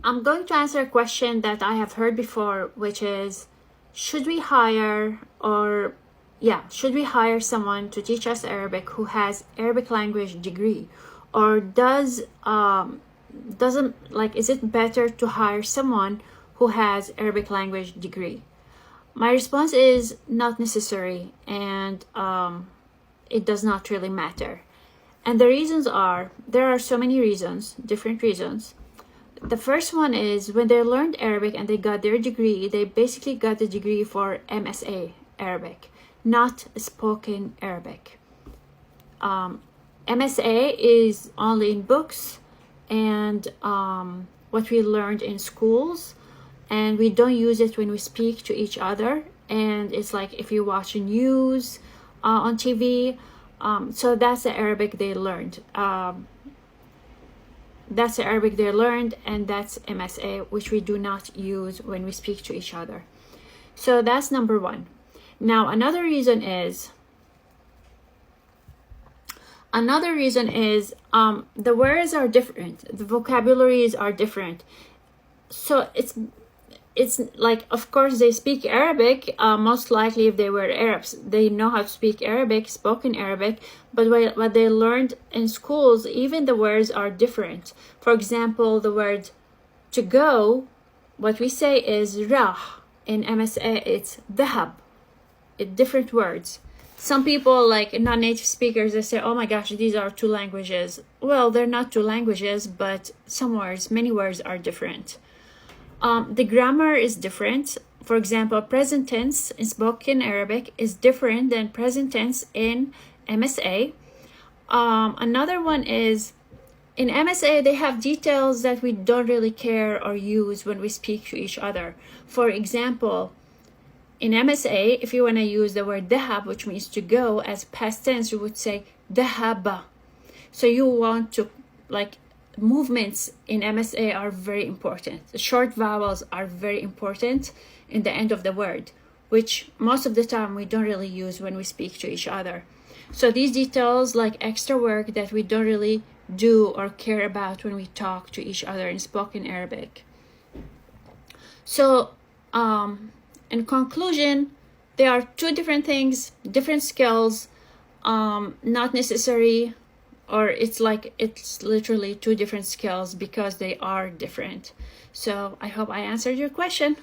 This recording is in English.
I'm going to answer a question that I have heard before, which is, should we hire someone to teach us Arabic who has Arabic language degree, or is it better to hire someone who has Arabic language degree? My response is not necessary, and it does not really matter. And the reasons are, there are so many reasons, different reasons. The first one is, when they learned Arabic and they got their degree, they basically got the degree for MSA Arabic, not spoken Arabic. MSA is only in books and what we learned in schools, and we don't use it when we speak to each other. And it's like if you watch news on TV, so that's the Arabic they learned. That's the Arabic they learned, and that's MSA, which we do not use when we speak to each other. So that's number one. Now, another reason is the words are different, the vocabularies are different. So it's like, of course, they speak Arabic. Most likely, if they were Arabs, they know how to speak Arabic, spoken Arabic. But what they learned in schools, even the words are different. For example, the word to go, what we say is rah. In MSA, it's dhahab. Different words. Some people, like non-native speakers, they say, oh my gosh, these are two languages. Well, they're not two languages, but many words are different. The grammar is different. For example, present tense in spoken Arabic is different than present tense in MSA. Another one is, in MSA, they have details that we don't really care or use when we speak to each other. For example, in MSA, if you want to use the word dhahab, which means to go, as past tense, you would say dhahaba. So you want to, like, movements in MSA are very important. The short vowels are very important in the end of the word, which most of the time we don't really use when we speak to each other. So these details, like extra work that we don't really do or care about when we talk to each other in spoken Arabic. So in conclusion, there are two different things, different skills, not necessary, or it's literally two different skills because they are different. So I hope I answered your question.